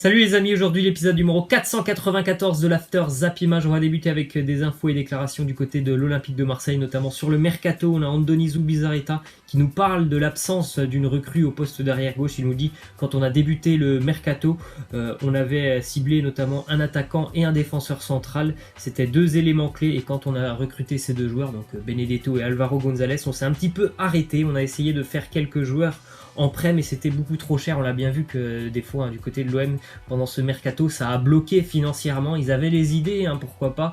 Salut les amis, aujourd'hui l'épisode numéro 494 de l'After Zap Image. On va débuter avec des infos et déclarations du côté de l'Olympique de Marseille, notamment sur le mercato. On a Andoni Zubizarreta qui nous parle de l'absence d'une recrue au poste d'arrière gauche. Il nous dit quand on a débuté le mercato, on avait ciblé notamment un attaquant et un défenseur central. C'était deux éléments clés et quand on a recruté ces deux joueurs, donc Benedetto et Alvaro González, on s'est un petit peu arrêté. On a essayé de faire quelques joueurs en prêt, mais c'était beaucoup trop cher. On l'a bien vu que des fois du côté de l'OM pendant ce mercato ça a bloqué financièrement. Ils avaient les idées, pourquoi pas,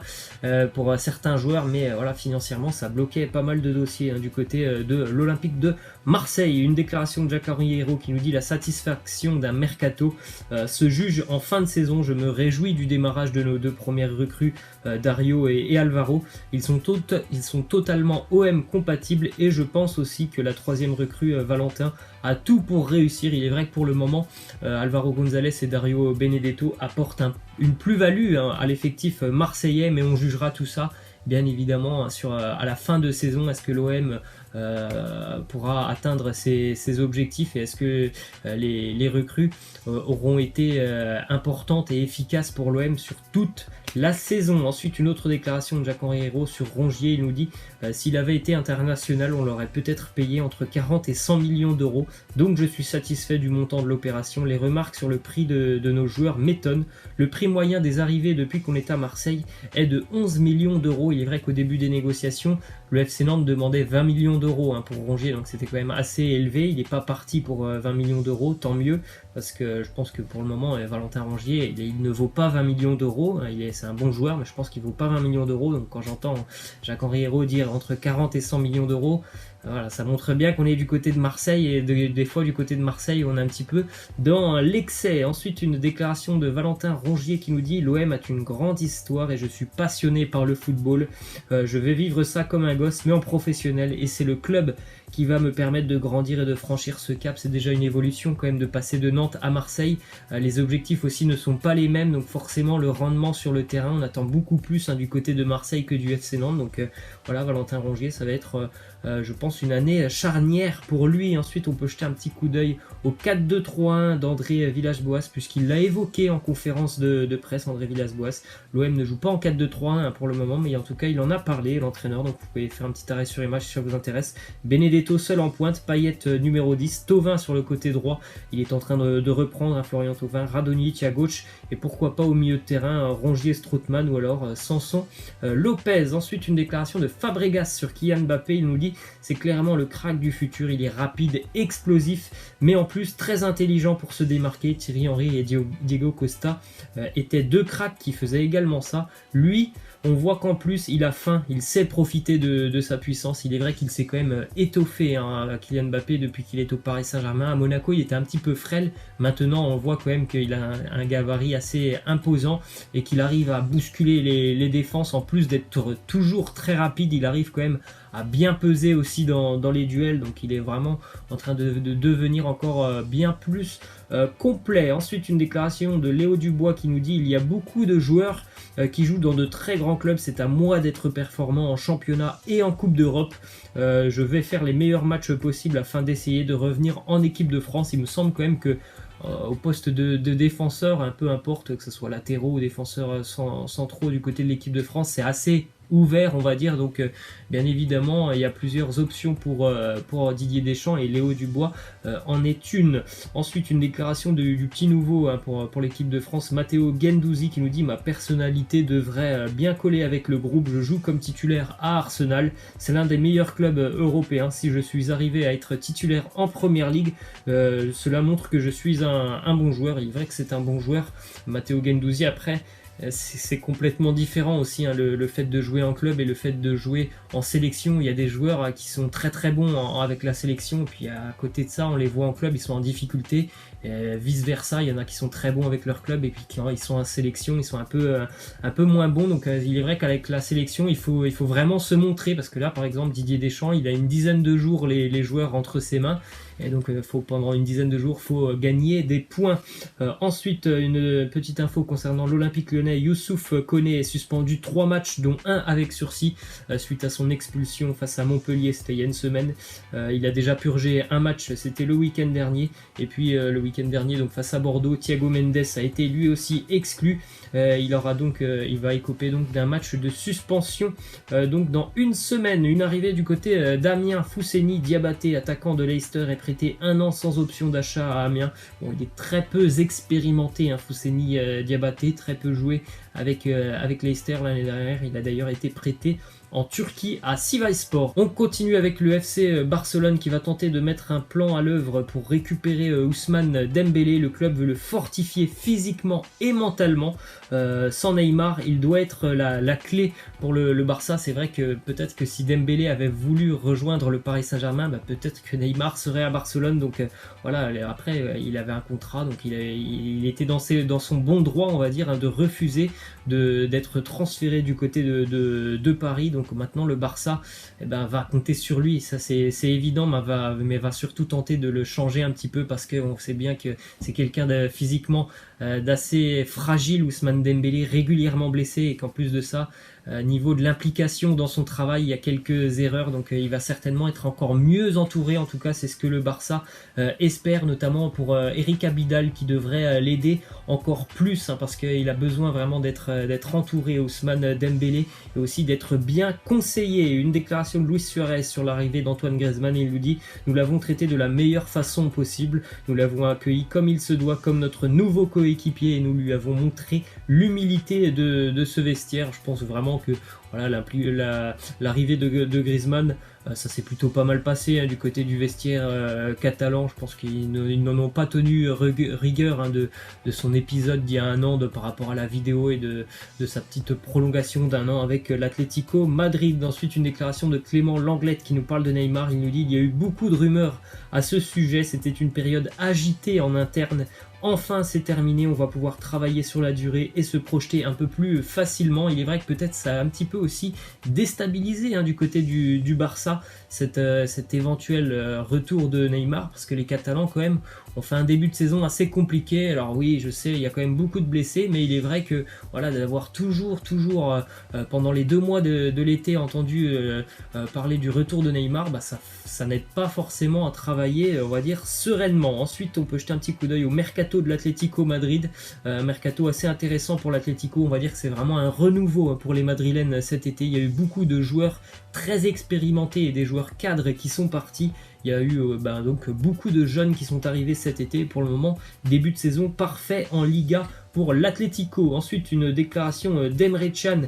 pour certains joueurs, mais voilà, financièrement ça bloquait pas mal de dossiers du côté de l'Olympique de Marseille. Une déclaration de Jacques-Henri Hérault qui nous dit: la satisfaction d'un mercato se juge en fin de saison. Je me réjouis du démarrage de nos deux premières recrues, Dario et Alvaro. Ils sont totalement OM compatibles et je pense aussi que la troisième recrue, Valentin, a tout pour réussir. Il est vrai que pour le moment, Alvaro González et Dario Benedetto apportent une plus-value à l'effectif marseillais, mais on jugera tout ça bien évidemment à la fin de saison. Est-ce que l'OM pourra atteindre ses objectifs et est-ce que les recrues auront été importantes et efficaces pour l'OM sur toute la saison. Ensuite, une autre déclaration de Jacques-Henri Hérault sur Rongier. Il nous dit s'il avait été international, on l'aurait peut-être payé entre 40 et 100 millions d'euros. Donc je suis satisfait du montant de l'opération. Les remarques sur le prix de nos joueurs m'étonnent. Le prix moyen des arrivées depuis qu'on est à Marseille est de 11 millions d'euros. Il est vrai qu'au début des négociations, le FC Nantes demandait 20 millions d'euros pour Rongier, donc c'était quand même assez élevé. Il n'est pas parti pour 20 millions d'euros, tant mieux, parce que je pense que pour le moment, Valentin Rongier, il ne vaut pas 20 millions d'euros. C'est un bon joueur, mais je pense qu'il ne vaut pas 20 millions d'euros. Donc quand j'entends Jacques-Henri Hérault dire entre 40 et 100 millions d'euros, voilà, ça montre bien qu'on est du côté de Marseille et des fois du côté de Marseille on est un petit peu dans l'excès. Ensuite, une déclaration de Valentin Rongier qui nous dit: l'OM a une grande histoire et je suis passionné par le football. Je vais vivre ça comme un gosse mais en professionnel et c'est le club qui va me permettre de grandir et de franchir ce cap. C'est déjà une évolution quand même de passer de Nantes à Marseille. Les objectifs aussi ne sont pas les mêmes, donc forcément le rendement sur le terrain, on attend beaucoup plus du côté de Marseille que du FC Nantes. Donc voilà, Valentin Rongier, ça va être je pense une année charnière pour lui. Ensuite, on peut jeter un petit coup d'œil au 4-2-3-1 d'André Villas-Boas, puisqu'il l'a évoqué en conférence de presse. André Villas-Boas, l'OM ne joue pas en 4-2-3-1 pour le moment, mais en tout cas il en a parlé, l'entraîneur, donc vous pouvez faire un petit arrêt sur image si ça vous intéresse. Benedetto seul en pointe, Payet numéro 10, Thauvin sur le côté droit, il est en train de reprendre Florian Thauvin, Radonjic à gauche, et pourquoi pas au milieu de terrain Rongier, Strootman ou alors Sanson Lopez. Ensuite, une déclaration de Fabregas sur Kylian Mbappé. Il nous dit: c'est clairement le crack du futur, il est rapide, explosif, mais en plus très intelligent pour se démarquer. Thierry Henry et Diego Costa étaient deux cracks qui faisaient également ça. Lui, on voit qu'en plus il a faim, il sait profiter de sa puissance. Il est vrai qu'il s'est quand même étoffé, Kylian Mbappé, depuis qu'il est au Paris Saint-Germain. À Monaco il était un petit peu frêle, maintenant on voit quand même qu'il a un gabarit assez imposant et qu'il arrive à bousculer les défenses. En plus d'être toujours très rapide, il arrive quand même à bien peser aussi dans les duels, donc il est vraiment en train de devenir encore bien plus complet. Ensuite, une déclaration de Léo Dubois qui nous dit: il y a beaucoup de joueurs qui jouent dans de très grands clubs, c'est à moi d'être performant en championnat et en Coupe d'Europe. Je vais faire les meilleurs matchs possibles afin d'essayer de revenir en équipe de France. Il me semble quand même que au poste de défenseur, peu importe que ce soit latéraux ou défenseurs centraux du côté de l'équipe de France, c'est assez ouvert, on va dire. Donc bien évidemment il y a plusieurs options pour Didier Deschamps et Léo Dubois en est une. Ensuite, une déclaration du petit nouveau pour l'équipe de France, Matteo Guendouzi, qui nous dit: ma personnalité devrait bien coller avec le groupe, je joue comme titulaire à Arsenal, c'est l'un des meilleurs clubs européens. Si je suis arrivé à être titulaire en Première Ligue, cela montre que je suis un bon joueur. Il est vrai que c'est un bon joueur, Matteo Guendouzi. Après, c'est complètement différent aussi, le fait de jouer en club et le fait de jouer en sélection. Il y a des joueurs qui sont très très bons avec la sélection, et puis à côté de ça on les voit en club, ils sont en difficulté, vice versa. Il y en a qui sont très bons avec leur club et puis quand ils sont en sélection ils sont un peu moins bons. Donc il est vrai qu'avec la sélection il faut vraiment se montrer, parce que là par exemple Didier Deschamps, il a une dizaine de jours les joueurs entre ses mains et donc faut pendant une dizaine de jours, faut gagner des points. Ensuite, une petite info concernant l'Olympique Lyonnais. Youssouf Koné est suspendu 3 matchs, dont un avec sursis, suite à son expulsion face à Montpellier, c'était il y a une semaine. Il a déjà purgé un match, c'était le week-end dernier, et puis le week-end dernier, donc face à Bordeaux, Thiago Mendes a été lui aussi exclu. Il va écoper donc d'un match de suspension donc dans une semaine. Une arrivée du côté d'Amiens. Fousseni Diabaté, attaquant de Leicester, est prêté 1 an sans option d'achat à Amiens. Bon, il est très peu expérimenté, hein, Fousseni Diabaté, très peu joué avec Leicester l'année dernière. Il a d'ailleurs été prêté en Turquie à Sivasspor. On continue avec le FC Barcelone qui va tenter de mettre un plan à l'œuvre pour récupérer Ousmane Dembélé. Le club veut le fortifier physiquement et mentalement. Sans Neymar, il doit être la clé pour le Barça. C'est vrai que peut-être que si Dembélé avait voulu rejoindre le Paris Saint-Germain, peut-être que Neymar serait à Barcelone. Donc voilà, après il avait un contrat, donc il était dans son bon droit, on va dire, hein, de refuser d'être transféré du côté de Paris. Donc maintenant le Barça va compter sur lui, ça c'est évident, mais va surtout tenter de le changer un petit peu, parce qu'on sait bien que c'est quelqu'un de physiquement d'assez fragile, Ousmane Dembélé, régulièrement blessé, et qu'en plus de ça, niveau de l'implication dans son travail, il y a quelques erreurs, donc il va certainement être encore mieux entouré. En tout cas, c'est ce que le Barça espère, notamment pour Eric Abidal, qui devrait l'aider encore plus, hein, parce qu'il a besoin vraiment d'être entouré, Ousmane Dembélé, et aussi d'être bien conseillé. Une déclaration de Luis Suarez sur l'arrivée d'Antoine Griezmann, il nous dit: nous l'avons traité de la meilleure façon possible, nous l'avons accueilli comme il se doit, comme notre nouveau coéquipier, et nous lui avons montré l'humilité de ce vestiaire. Je pense vraiment que voilà, l'arrivée de Griezmann, ça s'est plutôt pas mal passé, hein, du côté du vestiaire catalan. Je pense qu'ils n'en ont pas tenu rigueur, hein, de son épisode d'il y a un an, par rapport à la vidéo, et de sa petite prolongation d'1 an avec l'Atlético Madrid. Ensuite, une déclaration de Clément Langlette qui nous parle de Neymar. Il nous dit: il y a eu beaucoup de rumeurs à ce sujet, c'était une période agitée en interne. Enfin, c'est terminé, on va pouvoir travailler sur la durée et se projeter un peu plus facilement. Il est vrai que peut-être ça a un petit peu aussi déstabilisé, hein, du côté du Barça, cet éventuel retour de Neymar, parce que les Catalans quand même ont fait un début de saison assez compliqué. Alors oui, je sais, il y a quand même beaucoup de blessés, mais il est vrai que voilà, d'avoir toujours pendant les 2 mois de l'été entendu parler du retour de Neymar, ça n'aide pas forcément à travailler, on va dire, sereinement. Ensuite, on peut jeter un petit coup d'œil au mercato de l'Atlético Madrid, un mercato assez intéressant pour l'Atlético. On va dire que c'est vraiment un renouveau pour les Madrilènes cet été. Il y a eu beaucoup de joueurs très expérimentés et des joueurs cadres qui sont partis. Il y a eu donc beaucoup de jeunes qui sont arrivés cet été. Pour le moment, début de saison parfait en Liga pour l'Atlético. Ensuite, une déclaration d'Emre Can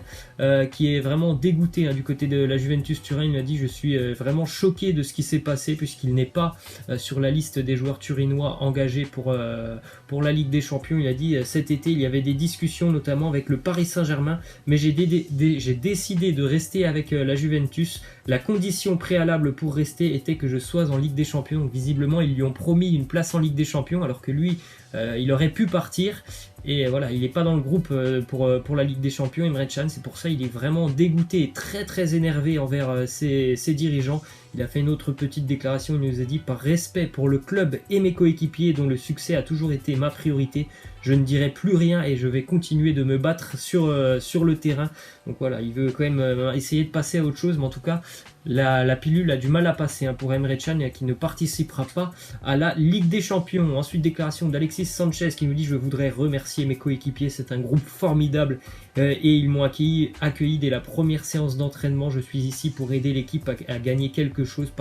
qui est vraiment dégoûté, hein, du côté de la Juventus Turin. Il a dit: je suis vraiment choqué de ce qui s'est passé, puisqu'il n'est pas sur la liste des joueurs turinois engagés pour la Ligue des Champions. Il a dit: cet été il y avait des discussions notamment avec le Paris Saint-Germain, mais j'ai décidé de rester avec la Juventus. La condition préalable pour rester était que je sois en Ligue des Champions. Donc visiblement ils lui ont promis une place en Ligue des Champions, alors que lui il aurait pu partir. Et voilà, il n'est pas dans le groupe pour la Ligue des Champions, Emre Can. C'est pour ça il est vraiment dégoûté et très énervé envers ses dirigeants. Il a fait une autre petite déclaration. Il nous a dit: par respect pour le club et mes coéquipiers, dont le succès a toujours été ma priorité, je ne dirai plus rien et je vais continuer de me battre sur le terrain. Donc voilà, il veut quand même essayer de passer à autre chose, mais en tout cas la pilule a du mal à passer, hein, pour Emre Can, qui ne participera pas à la Ligue des Champions. Ensuite, déclaration d'Alexis Sanchez qui nous dit: je voudrais remercier mes coéquipiers, c'est un groupe formidable et ils m'ont accueilli dès la première séance d'entraînement. Je suis ici pour aider l'équipe à gagner quelque chose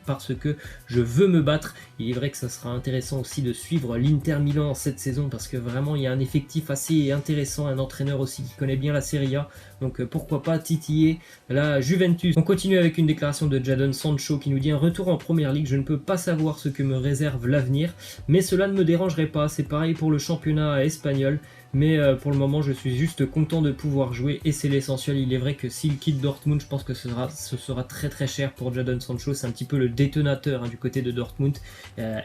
parce que je veux me battre. Il est vrai que ça sera intéressant aussi de suivre l'Inter Milan cette saison, parce que vraiment il y a un effectif assez intéressant, un entraîneur aussi qui connaît bien la Serie A, donc pourquoi pas titiller la Juventus. On continue avec une déclaration de Jadon Sancho qui nous dit: un retour en première ligue, je ne peux pas savoir ce que me réserve l'avenir, mais cela ne me dérangerait pas. C'est pareil pour le championnat espagnol. mais pour le moment je suis juste content de pouvoir jouer et c'est l'essentiel. Il est vrai que s'il quitte Dortmund, je pense que ce sera très très cher pour Jadon Sancho. C'est un petit peu le détonateur du côté de Dortmund.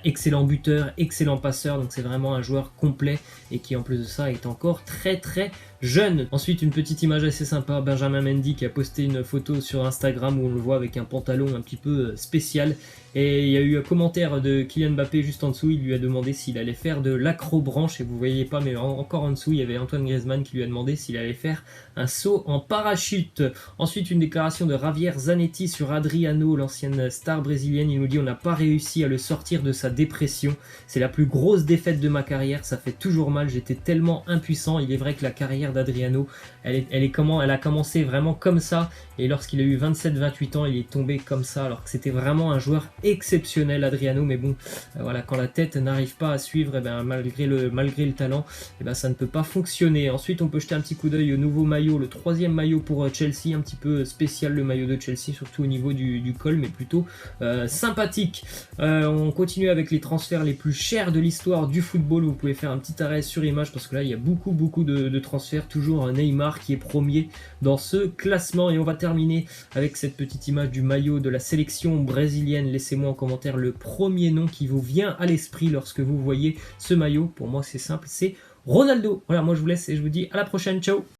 Excellent buteur, excellent passeur, donc c'est vraiment un joueur complet et qui en plus de ça est encore très très jeune. Ensuite, une petite image assez sympa, Benjamin Mendy qui a posté une photo sur Instagram où on le voit avec un pantalon un petit peu spécial. Et il y a eu un commentaire de Kylian Mbappé juste en dessous, il lui a demandé s'il allait faire de l'acrobranche, et vous voyez pas, mais encore en dessous, il y avait Antoine Griezmann qui lui a demandé s'il allait faire un saut en parachute. Ensuite, une déclaration de Javier Zanetti sur Adriano, l'ancienne star brésilienne. Il nous dit: on n'a pas réussi à le sortir de sa dépression. C'est la plus grosse défaite de ma carrière, ça fait toujours mal, j'étais tellement impuissant. Il est vrai que la carrière d'Adriano, elle a commencé vraiment comme ça, et lorsqu'il a eu 27-28 ans, il est tombé comme ça, alors que c'était vraiment un joueur exceptionnel, Adriano, mais bon, voilà, quand la tête n'arrive pas à suivre, et ben, malgré le talent, et ben, ça ne peut pas fonctionner. Ensuite, on peut jeter un petit coup d'œil au nouveau maillot, le 3e maillot pour Chelsea, un petit peu spécial le maillot de Chelsea, surtout au niveau du col, mais plutôt sympathique. On continue avec les transferts les plus chers de l'histoire du football. Vous pouvez faire un petit arrêt sur image parce que là, il y a beaucoup de transferts. Toujours un Neymar qui est premier dans ce classement, et on va terminer avec cette petite image du maillot de la sélection brésilienne. Laissez-moi en commentaire le premier nom qui vous vient à l'esprit lorsque vous voyez ce maillot. Pour moi, c'est simple, c'est Ronaldo. Voilà, moi je vous laisse et je vous dis à la prochaine. Ciao!